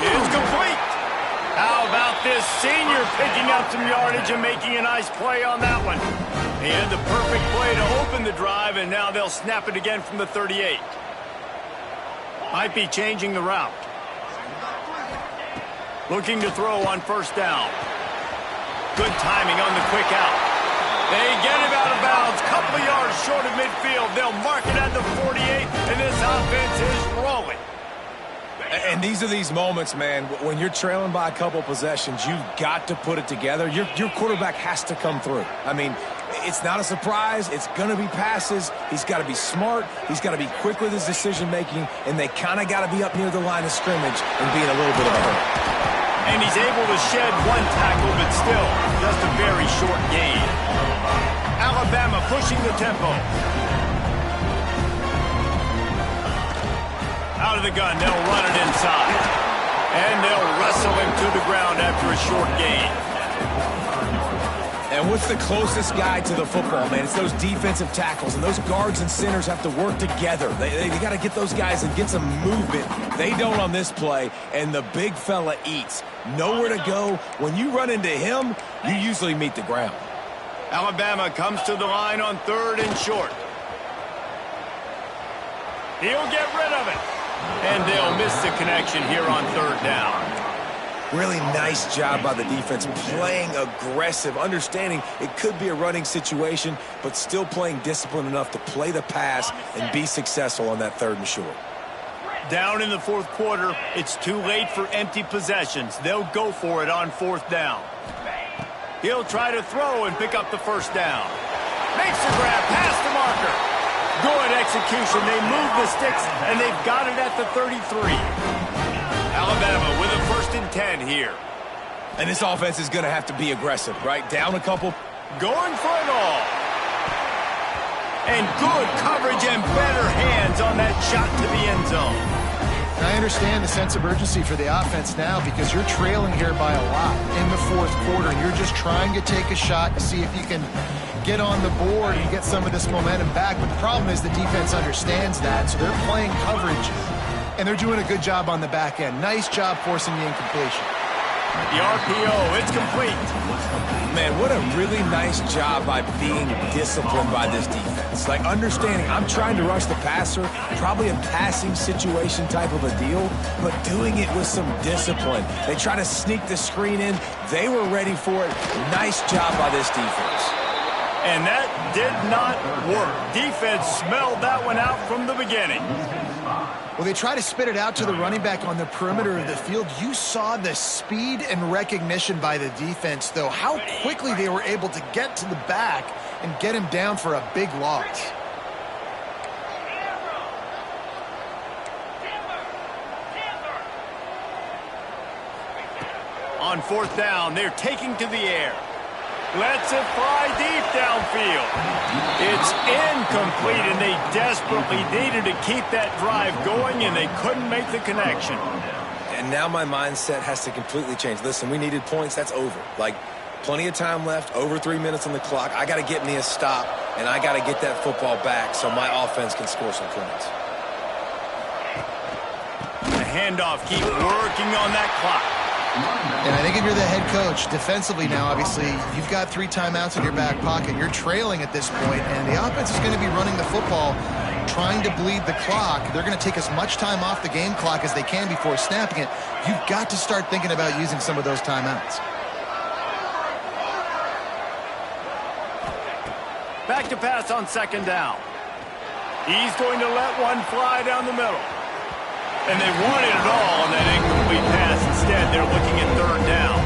It's complete. How about this senior picking up some yardage and making a nice play on that one? And the perfect play to open the drive, and now they'll snap it again from the 38. Might be changing the route. Looking to throw on first down. Good timing on the quick out. They get him out of bounds, couple of yards short of midfield. They'll mark it at the 48, and this offense is rolling. And these are these moments, man, when you're trailing by a couple possessions, you've got to put it together. Your quarterback has to come through. I mean, it's not a surprise. It's going to be passes. He's got to be smart. He's got to be quick with his decision-making, and they kind of got to be up near the line of scrimmage and be in a little bit of a hurry. And he's able to shed one tackle, but still just a very short gain. Alabama pushing the tempo. Out of the gun, they'll run it inside. And they'll wrestle him to the ground after a short gain. And what's the closest guy to the football, man? It's those defensive tackles, and those guards and centers have to work together. They got to get those guys and get some movement. They don't on this play, and the big fella eats. Nowhere to go. When you run into him, you usually meet the ground. Alabama comes to the line on 3rd and short. He'll get rid of it. And they'll miss the connection here on 3rd down. Really nice job by the defense, playing aggressive, understanding it could be a running situation, but still playing disciplined enough to play the pass and be successful on that 3rd and short. Down in the 4th quarter, it's too late for empty possessions. They'll go for it on 4th down. He'll try to throw and pick up the 1st down. Makes the grab past the marker. Good execution. They move the sticks, and they've got it at the 33. Alabama with a 1st and 10 here. And this offense is going to have to be aggressive, right? Down a couple. Going for it all. And good coverage and better hands on that shot to the end zone. I understand the sense of urgency for the offense now because you're trailing here by a lot in the 4th quarter. You're just trying to take a shot to see if you can get on the board and get some of this momentum back. But the problem is the defense understands that, so they're playing coverage, and they're doing a good job on the back end. Nice job forcing the incompletion. The RPO, it's complete. Man, what a really nice job by being disciplined by this defense. Like, understanding I'm trying to rush the passer, probably a passing situation type of a deal, but doing it with some discipline. They try to sneak the screen in. They were ready for it. Nice job by this defense. And that did not work. Defense smelled that one out from the beginning. Well, they try to spit it out to the running back on the perimeter of the field. You saw the speed and recognition by the defense, though. How quickly they were able to get to the back and get him down for a big loss. On 4th down, they're taking to the air. Lets it fly deep downfield. It's incomplete, and they desperately needed to keep that drive going, and they couldn't make the connection. And now my mindset has to completely change. Listen, we needed points. That's over. Like, plenty of time left, over 3 minutes on the clock. I got to get me a stop, and I got to get that football back so my offense can score some points. The handoff, keep working on that clock. And I think if you're the head coach, defensively now, obviously, you've got 3 timeouts in your back pocket. You're trailing at this point, and the offense is going to be running the football, trying to bleed the clock. They're going to take as much time off the game clock as they can before snapping it. You've got to start thinking about using some of those timeouts. Back to pass on 2nd down. He's going to let one fly down the middle. And they wanted it all on that incomplete pass. Instead, they're looking at third down.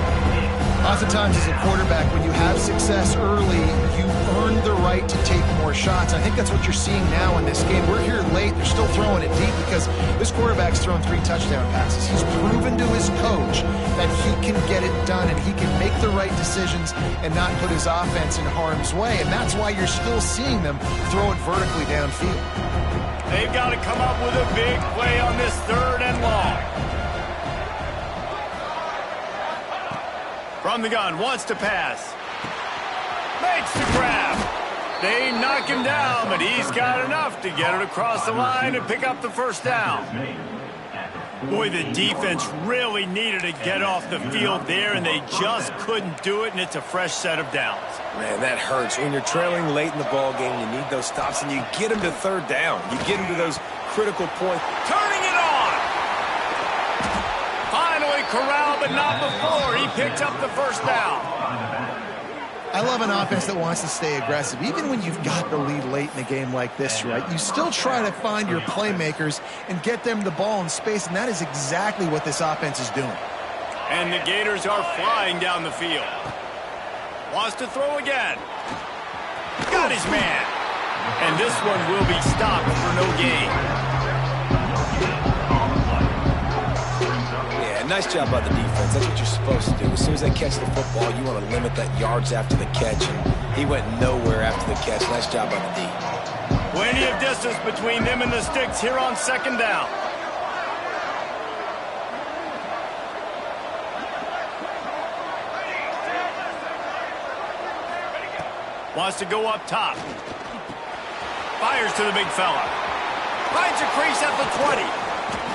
Oftentimes as a quarterback, when you have success early, you earn the right to take more shots. I think that's what you're seeing now in this game. We're here late. They're still throwing it deep because this quarterback's thrown 3 touchdown passes. He's proven to his coach that he can get it done and he can make the right decisions and not put his offense in harm's way. And that's why you're still seeing them throw it vertically downfield. They've got to come up with a big play on this third and long. From the gun, wants to pass. Makes the grab. They knock him down, but he's got enough to get it across the line and pick up the first down. Boy, the defense really needed to get off the field there, and they just couldn't do it, and it's a fresh set of downs. Man, that hurts. When you're trailing late in the ball game, you need those stops, and you get them to third down. You get them to those critical points. Turning it on! Finally corralled, but not before. He picks up the first down. I love an offense that wants to stay aggressive. Even when you've got the lead late in a game like this, right, you still try to find your playmakers and get them the ball in space, and that is exactly what this offense is doing. And the Gators are flying down the field. Wants to throw again. Got his man. And this one will be stopped for no gain. Yeah, nice job by the defense. That's what you're supposed to do. As soon as they catch the football, you want to limit that yards after the catch, and he went nowhere after the catch. Nice job by the D. Plenty of distance between them and the sticks here on second down. Wants to go up top. Fires to the big fella. Finds a crease at the 20.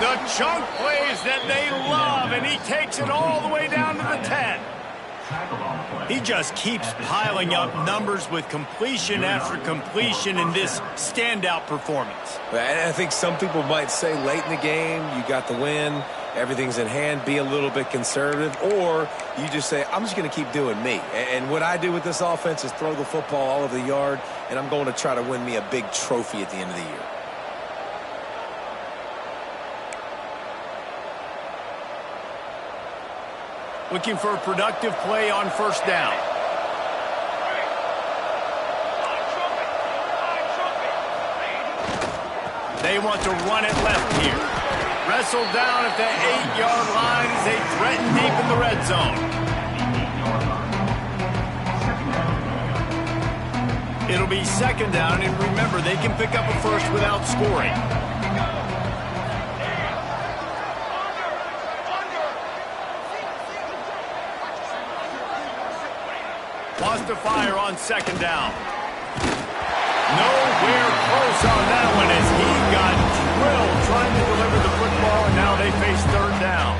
The chunk plays that they love, and he takes it all the way down to the 10. He just keeps piling up numbers with completion after completion in this standout performance. I think some people might say late in the game, you got the win, everything's in hand, be a little bit conservative, or you just say, I'm just going to keep doing me. And what I do with this offense is throw the football all over the yard, and I'm going to try to win me a big trophy at the end of the year. Looking for a productive play on first down. They want to run it left here. Wrestled down at the 8-yard line as they threaten deep in the red zone. It'll be second down, and remember, they can pick up a first without scoring. Wants to fire on second down. Nowhere close on that one as he got drilled trying to deliver the football, and now they face third down.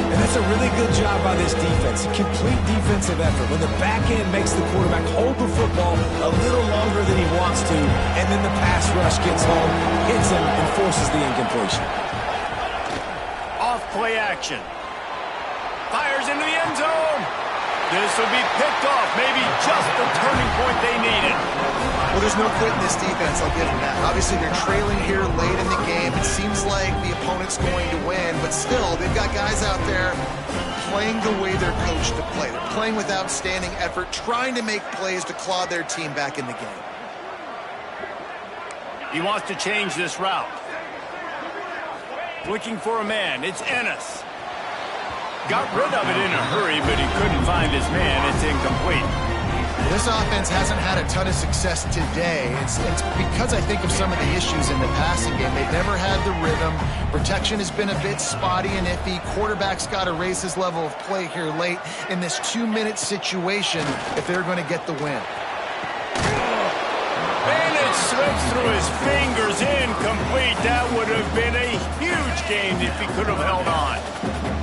And that's a really good job by this defense. A complete defensive effort. When the back end makes the quarterback hold the football a little longer than he wants to, and then the pass rush gets home, hits him, and forces the incompletion. Off play action. Fires into the end zone. This will be picked off, maybe just the turning point they needed. Well, there's no quit in this defense, I'll give them that. Obviously, they're trailing here late in the game. It seems like the opponent's going to win, but still, they've got guys out there playing the way they're coached to play. They're playing with outstanding effort, trying to make plays to claw their team back in the game. He wants to change this route. Looking for a man. It's Ennis. Got rid of it in a hurry, but he couldn't find his man. It's incomplete. Well, this offense hasn't had a ton of success today. It's because I think of some of the issues in the passing game. They've never had the rhythm. Protection has been a bit spotty and iffy. Quarterback's got to raise his level of play here late in this 2-minute situation if they're going to get the win. And it slips through his fingers. Incomplete. That would have been a huge game if he could have held on.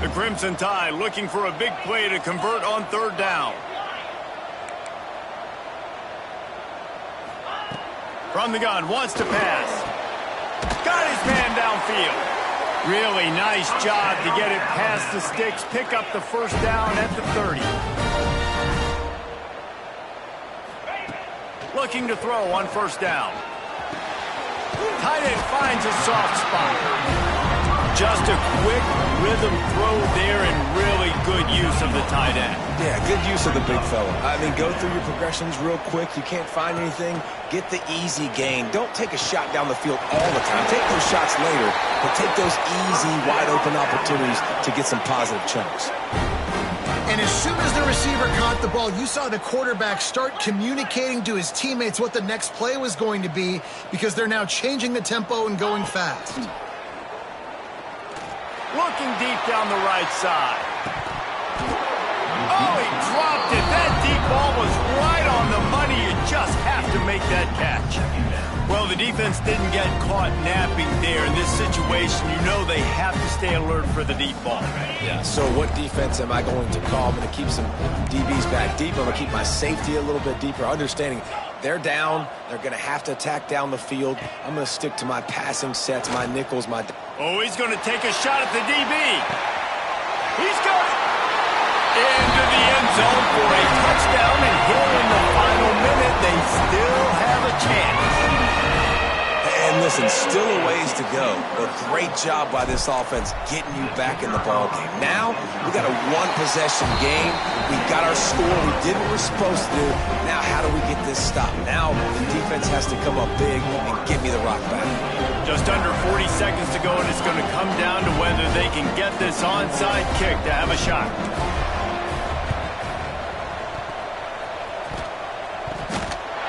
The Crimson Tide looking for a big play to convert on third down. From the gun, wants to pass. Got his man downfield. Really nice job to get it past the sticks, pick up the first down at the 30. Looking to throw on first down. Tight end finds a soft spot. Just a quick rhythm throw there and really good use of the tight end. Yeah, good use of the big fella. I mean, go through your progressions real quick. You can't find anything. Get the easy gain. Don't take a shot down the field all the time. Take those shots later, but take those easy, wide-open opportunities to get some positive chunks. And as soon as the receiver caught the ball, you saw the quarterback start communicating to his teammates what the next play was going to be because they're now changing the tempo and going fast. Looking deep down the right side. Oh, he dropped it. That deep ball was right on the money. You just have to make that catch. Well, the defense didn't get caught napping there. In this situation, you know they have to stay alert for the deep ball. Yeah, so what defense am I going to call? I'm going to keep some DBs back deep. I'm going to keep my safety a little bit deeper, understanding they're down. They're going to have to attack down the field. I'm going to stick to my passing sets, my nickels, my... Oh, he's going to take a shot at the DB. He's got it. Into the end zone for a touchdown, and here in the final minute, they still have a chance. And listen, still a ways to go, but great job by this offense getting you back in the ballgame. Now, we got a one-possession game. We got our score. We did what we're supposed to do. Now, how do we get this stopped? Now, the defense has to come up big and give me the rock back. Just under 40 seconds to go, and it's going to come down to whether they can get this onside kick to have a shot.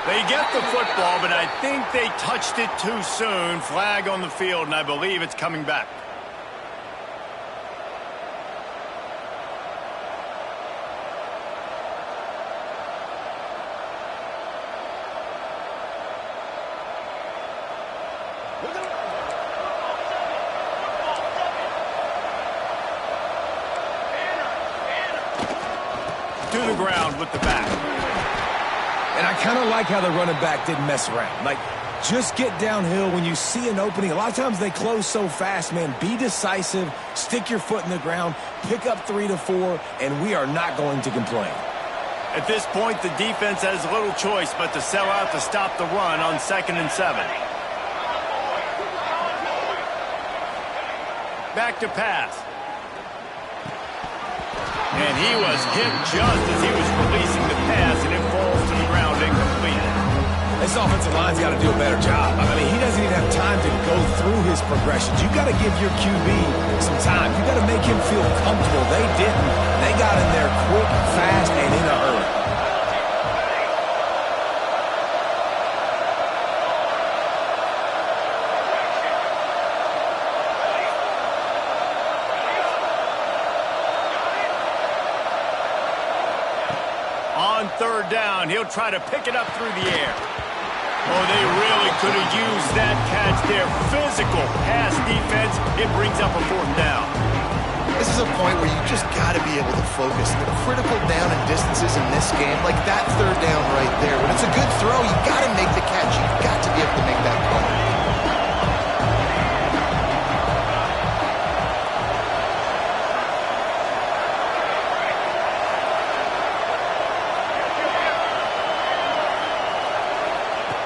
They get the football, but I think they touched it too soon. Flag on the field, and I believe it's coming back. To the ground with the back. And I kind of like how the running back didn't mess around. Like, just get downhill when you see an opening. A lot of times they close so fast, man. Be decisive, stick your foot in the ground, pick up 3 to 4, and we are not going to complain. At this point, the defense has little choice but to sell out to stop the run on 2nd and 7. Back to pass. And he was hit just as he was releasing the pass, and it falls to the ground incomplete. This offensive line's got to do a better job. I mean, he doesn't even have time to go through his progressions. You got to give your QB some time. You got to make him feel comfortable. They didn't. They got in there quick, fast, and in a hurry. On 3rd down, he'll try to pick it up through the air. Oh, they really could have used that catch there. Physical pass defense. It brings up a 4th down. This is a point where you just got to be able to focus. The critical down and distances in this game, like that 3rd down right there. When it's a good throw, you got to make the catch. You've got to be able to make that play.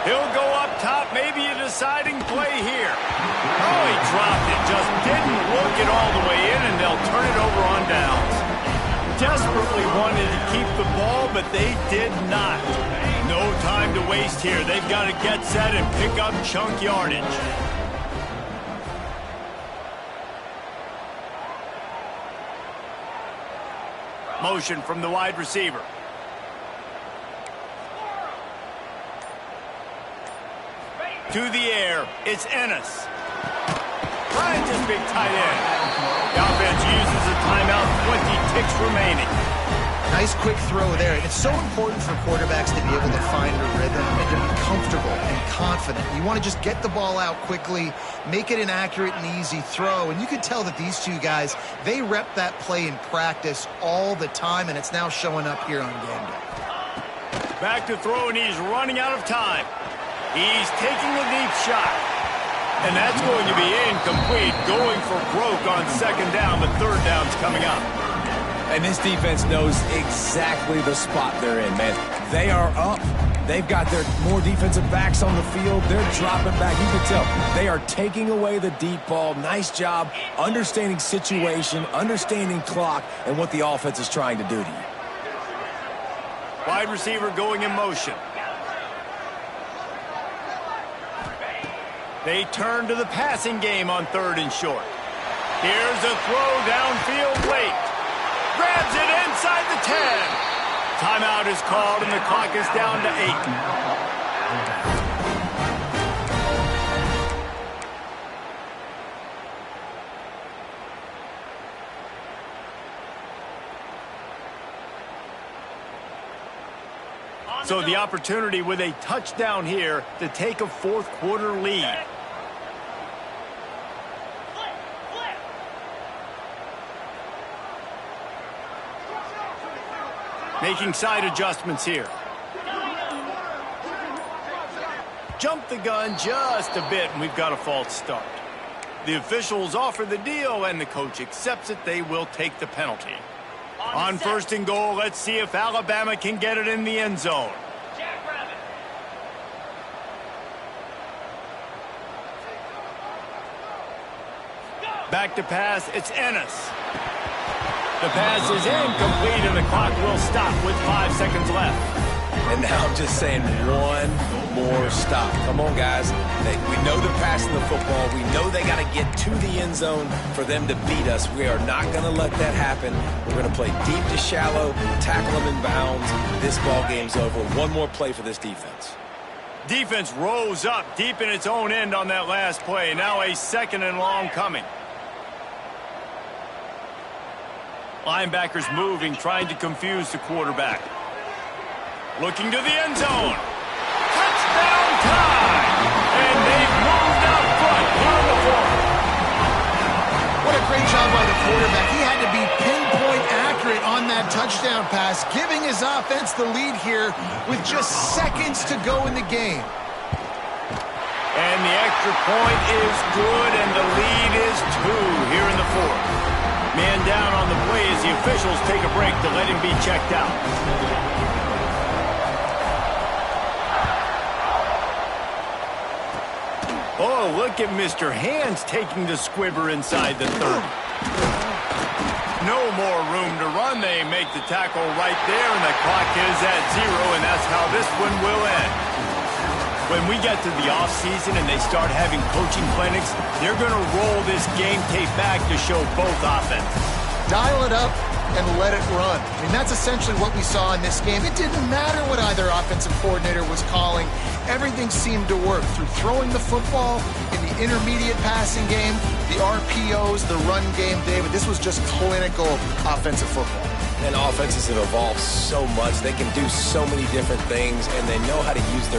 He'll go up top, maybe a deciding play here. Oh, he dropped it, just didn't look it all the way in, and they'll turn it over on downs. Desperately wanted to keep the ball, but they did not. No time to waste here. They've got to get set and pick up chunk yardage. Motion from the wide receiver. To the air, it's Ennis. Finds his big tight end. The offense uses a timeout, 20 ticks remaining. Nice quick throw there. It's so important for quarterbacks to be able to find a rhythm and to be comfortable and confident. You want to just get the ball out quickly, make it an accurate and easy throw. And you can tell that these two guys, they rep that play in practice all the time, and it's now showing up here on game day. Back to throw, and he's running out of time. He's taking a deep shot. And that's going to be incomplete. Going for broke on 2nd down. The 3rd down's coming up. And this defense knows exactly the spot they're in, man. They are up. They've got their more defensive backs on the field. They're dropping back. You can tell they are taking away the deep ball. Nice job understanding situation, understanding clock, and what the offense is trying to do to you. Wide receiver going in motion. They turn to the passing game on 3rd and short. Here's a throw downfield late. Grabs it inside the 10. Timeout is called, and the clock is down to 8. So the opportunity with a touchdown here to take a 4th quarter lead. Making side adjustments here. Jump the gun just a bit, and we've got a false start. The officials offer the deal, and the coach accepts it. They will take the penalty. On 1st and goal, let's see if Alabama can get it in the end zone. Back to pass, it's Ennis. The pass is incomplete, and the clock will stop with 5 seconds left. And now I'm just saying one more stop. Come on, guys. We know they're passing the football. We know they got to get to the end zone for them to beat us. We are not going to let that happen. We're going to play deep to shallow, tackle them in bounds. This ball game's over. One more play for this defense. Defense rose up deep in its own end on that last play. Now a 2nd and long coming. Linebackers moving, trying to confuse the quarterback. Looking to the end zone. Touchdown time! And they've moved out front here in the 4th. What a great job by the quarterback. He had to be pinpoint accurate on that touchdown pass, giving his offense the lead here with just seconds to go in the game. And the extra point is good, and the lead is 2 here in the 4th. Man down on the play as the officials take a break to let him be checked out. Oh, look at Mr. Hands taking the squibber inside the 30. No more room to run. They make the tackle right there, and the clock is at 0, and that's how this one will end. When we get to the offseason and they start having coaching clinics, they're going to roll this game tape back to show both offenses. Dial it up and let it run. I mean, that's essentially what we saw in this game. It didn't matter what either offensive coordinator was calling. Everything seemed to work through throwing the football in the intermediate passing game, the RPOs, the run game, David. This was just clinical offensive football. And offenses have evolved so much. They can do so many different things, and they know how to use their